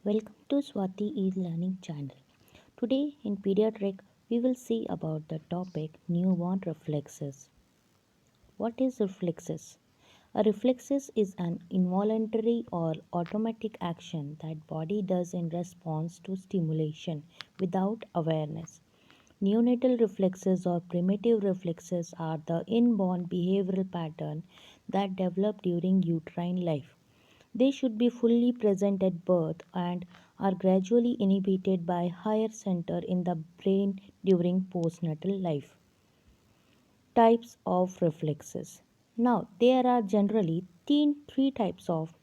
Welcome to Swati.E.Learning channel. Today in pediatric we will see about the topic newborn reflexes. What is reflexes? A reflexes is an involuntary or automatic action that body does in response to stimulation without awareness. Neonatal reflexes or primitive reflexes are the inborn behavioral pattern that develop during uterine life. They should be fully present at birth and are gradually inhibited by higher center in the brain during postnatal life. Types of reflexes. Now, there are generally three types of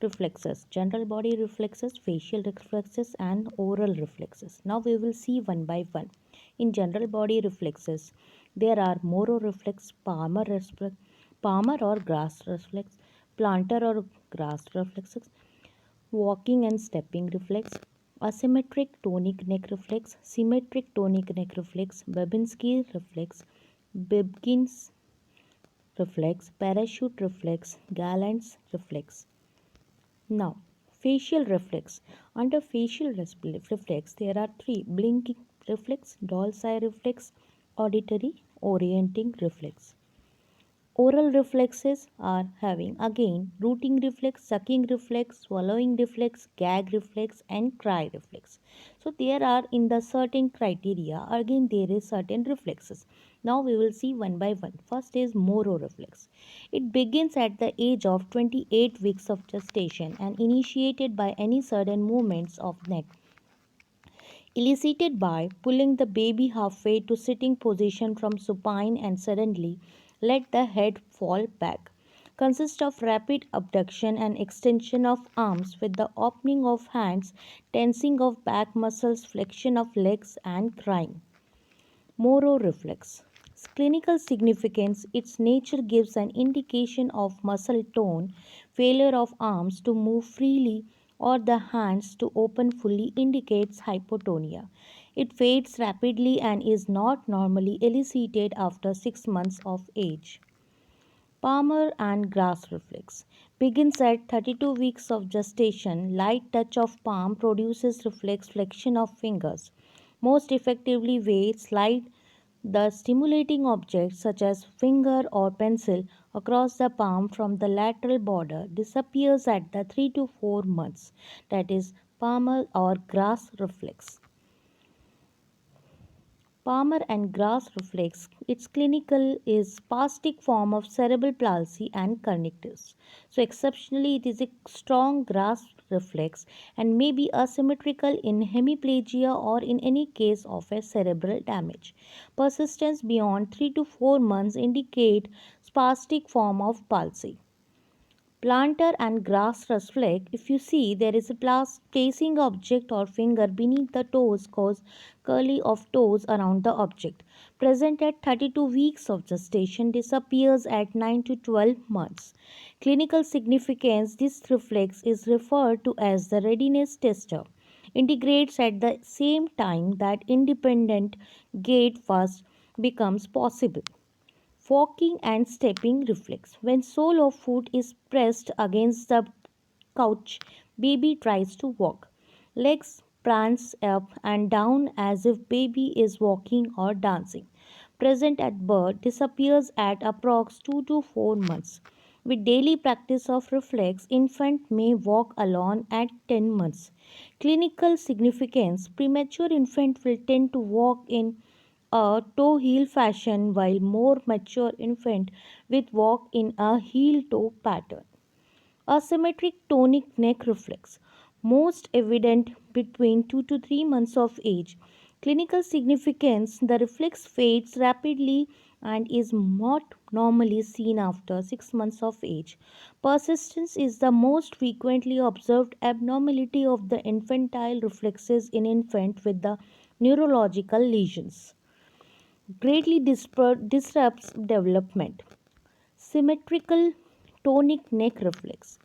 reflexes: general body reflexes, facial reflexes, and oral reflexes. Now, we will see one by one. In general body reflexes, there are Moro reflex, Palmer or grass reflex, plantar or grass reflexes, walking and stepping reflex, asymmetric tonic neck reflex, symmetric tonic neck reflex, Babinski reflex, Bibkins reflex, parachute reflex, Gallant's reflex. Now, facial reflex. Under facial reflex, there are three: blinking reflex, doll's eye reflex, auditory orienting reflex. Oral reflexes are having again rooting reflex, sucking reflex, swallowing reflex, gag reflex, and cry reflex. So there are in the certain criteria again there is certain reflexes. Now we will see one by one. First is Moro reflex. It begins at the age of 28 weeks of gestation and initiated by any sudden movements of neck elicited by pulling the baby halfway to sitting position from supine and suddenly let the head fall back. Consists of rapid abduction and extension of arms with the opening of hands, tensing of back muscles, flexion of legs, and crying. Moro reflex. Clinical significance: its nature gives an indication of muscle tone, failure of arms to move freely or the hands to open fully indicates hypotonia. It fades rapidly and is not normally elicited after 6 months of age. Palmer and grass reflex begins at 32 weeks of gestation. Light touch of palm produces reflex flexion of fingers. Most effectively way slide the stimulating object such as finger or pencil across the palm from the lateral border disappears at the 3 to 4 months, that is Palmer or grass reflex. Palmer and grass reflex, its clinical is spastic form of cerebral palsy and kernicterus. So exceptionally it is a strong grass reflex and may be asymmetrical in hemiplegia or in any case of a cerebral damage. Persistence beyond 3 to 4 months indicate spastic form of palsy. Plantar and grass reflex, if you see there is a placing object or finger beneath the toes cause curly of toes around the object. Present at 32 weeks of gestation, disappears at 9 to 12 months. Clinical significance: this reflex is referred to as the readiness tester. Integrates at the same time that independent gait first becomes possible. Walking and stepping reflex. When sole of foot is pressed against the couch, baby tries to walk. Legs prance up and down as if baby is walking or dancing. Present at birth, disappears at approx 2 to 4 months. With daily practice of reflex, infant may walk alone at 10 months. Clinical significance: premature infant will tend to walk in a toe heel fashion while more mature infant with walk in a heel toe pattern. Asymmetric tonic neck reflex, most evident between 2 to 3 months of age. Clinical significance: the reflex fades rapidly and is not normally seen after 6 months of age. Persistence is the most frequently observed abnormality of the infantile reflexes in infant with the neurological lesions. Greatly disrupts development. Symmetrical tonic neck reflex.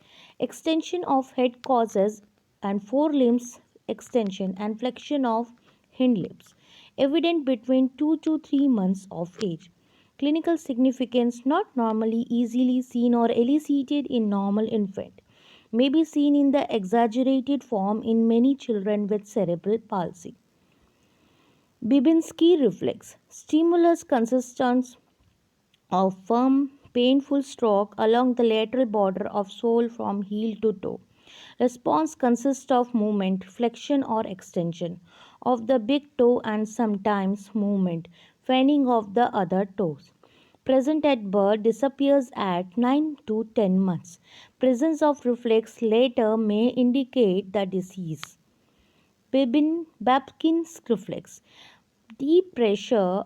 Extension of head causes and forelimbs extension and flexion of hind limbs. Evident between 2 to 3 months of age. Clinical significance: not normally easily seen or elicited in normal infant. may be seen in the exaggerated form in many children with cerebral palsy. Babinski reflex. Stimulus consists of firm, painful stroke along the lateral border of sole from heel to toe. Response consists of movement, flexion or extension of the big toe and sometimes movement, fanning of the other toes. Present at birth, disappears at 9 to 10 months. Presence of reflex later may indicate the disease. Babkin's reflex. Deep pressure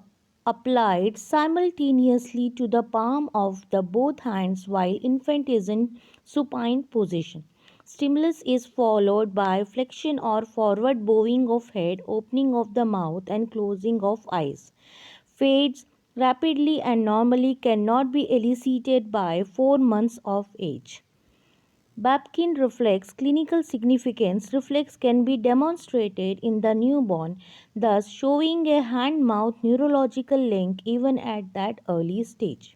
applied simultaneously to the palm of the both hands while infant is in supine position. Stimulus is followed by flexion or forward bowing of head, opening of the mouth and closing of eyes. Fades rapidly and normally cannot be elicited by 4 months of age. Babkin reflex clinical significance reflex can be demonstrated in the newborn, thus showing a hand mouth neurological link even at that early stage.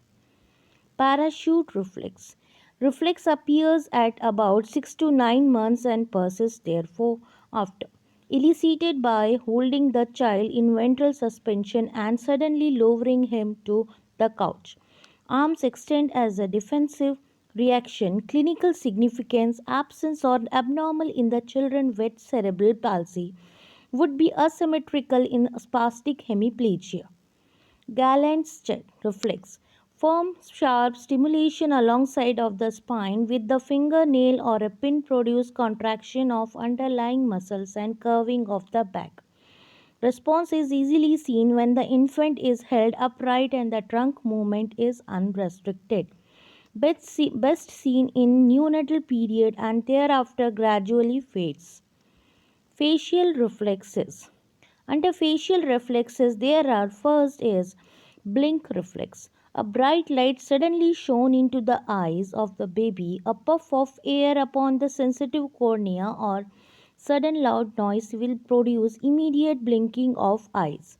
Parachute reflex. Reflex appears at about 6 to 9 months and persists therefore after. Elicited by holding the child in ventral suspension and suddenly lowering him to the couch. Arms extend as a defensive reaction. Clinical significance absence or abnormal in the children with cerebral palsy would be asymmetrical in spastic hemiplegia. Gallant's reflex. Firm, sharp stimulation alongside of the spine with the fingernail or a pin produce contraction of underlying muscles and curving of the back. Response is easily seen when the infant is held upright and the trunk movement is unrestricted. Best seen in neonatal period and thereafter gradually fades. Facial reflexes. Under facial reflexes, there are first is blink reflex. A bright light suddenly shone into the eyes of the baby, a puff of air upon the sensitive cornea, or sudden loud noise will produce immediate blinking of eyes.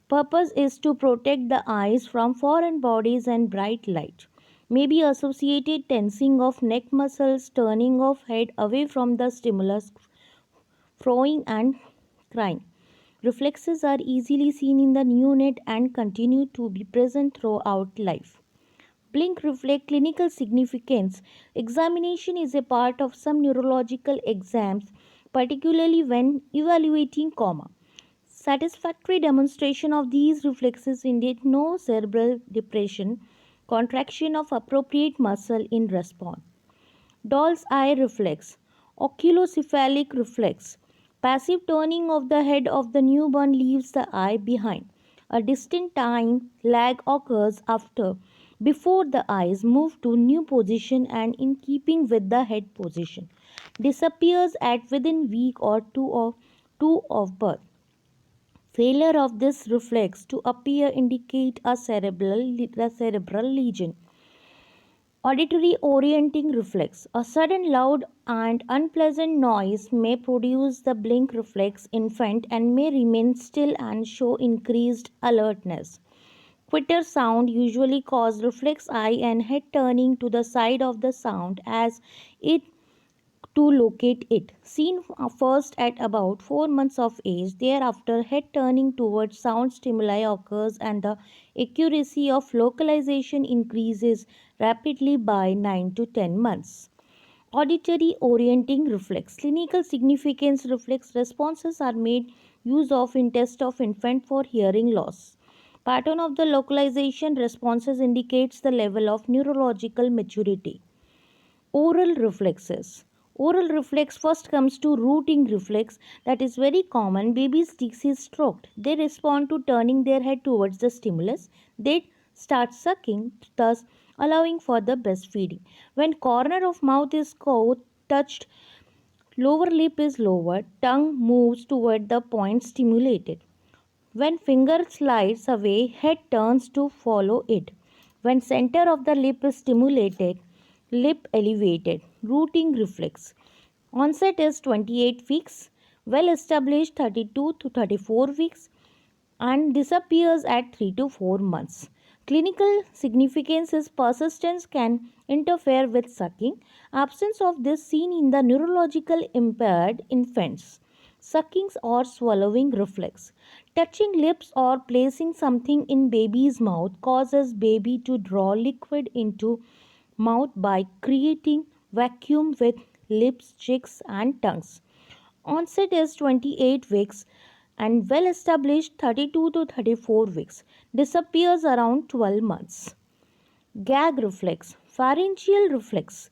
Purpose is to protect the eyes from foreign bodies and bright light. May be associated tensing of neck muscles, turning of head away from the stimulus, frowning and crying. Reflexes are easily seen in the neonate and continue to be present throughout life. Blink reflect clinical significance. Examination is a part of some neurological exams, particularly when evaluating coma. Satisfactory demonstration of these reflexes indicate no cerebral depression, contraction of appropriate muscle in response. Doll's eye reflex, oculocephalic reflex. Passive turning of the head of the newborn leaves the eye behind. A distinct time lag occurs before the eyes move to new position and in keeping with the head position. Disappears at within week or two of birth. Failure of this reflex to appear indicate a cerebral lesion. Auditory orienting reflex. A sudden loud and unpleasant noise may produce the blink reflex infant and may remain still and show increased alertness. Quitter sound usually cause reflex eye and head turning to the side of the sound as it to locate it. Seen first at about 4 months of age, thereafter head turning towards sound stimuli occurs and the accuracy of localization increases rapidly by 9 to 10 months. Auditory orienting reflex. Clinical significance reflex responses are made use of in test of infant for hearing loss. Pattern of the localization responses indicates the level of neurological maturity. Oral reflexes. Oral reflex first comes to rooting reflex that is very common. Baby's teeth is stroked. They respond to turning their head towards the stimulus. They start sucking, thus allowing for the breastfeeding. When corner of mouth is touched, lower lip is lowered, tongue moves toward the point stimulated. When finger slides away, head turns to follow it. When center of the lip is stimulated, lip elevated. Rooting reflex. Onset is 28 weeks, well established 32 to 34 weeks, and disappears at 3 to 4 months. Clinical significance is persistence can interfere with sucking. Absence of this seen in the neurological impaired infants. Sucking or swallowing reflex. Touching lips or placing something in baby's mouth causes baby to draw liquid into mouth by creating vacuum with lips, cheeks and tongues. Onset is 28 weeks and well established 32 to 34 weeks. Disappears around 12 months. Gag reflex, pharyngeal reflex,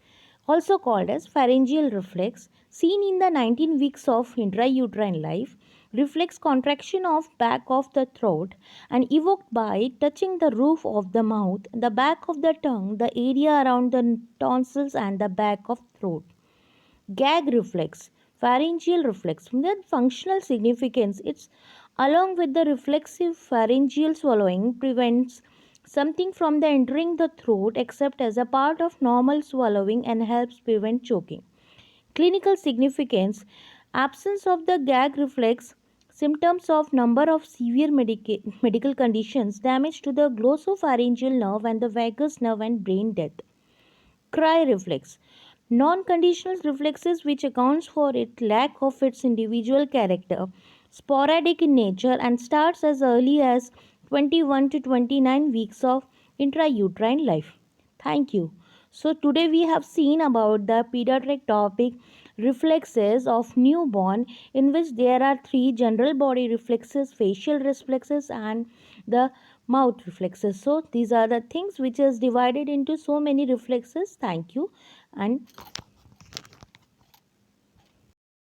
also called as pharyngeal reflex, seen in the 19 weeks of intrauterine life, reflex contraction of back of the throat and evoked by touching the roof of the mouth, the back of the tongue, the area around the tonsils and the back of throat. Gag reflex, pharyngeal reflex. From the functional significance, it's along with the reflexive pharyngeal swallowing prevents something from the entering the throat except as a part of normal swallowing and helps prevent choking. Clinical significance, absence of the gag reflex, symptoms of number of severe medical conditions, damage to the glossopharyngeal nerve and the vagus nerve and brain death. Cry reflex, non-conditional reflexes which accounts for its lack of its individual character, sporadic in nature and starts as early as 21 to 29 weeks of intrauterine life. Thank you. So today we have seen about the pediatric topic reflexes of newborn, in which there are three: general body reflexes, facial reflexes and the mouth reflexes. So these are the things which is divided into so many reflexes. Thank you and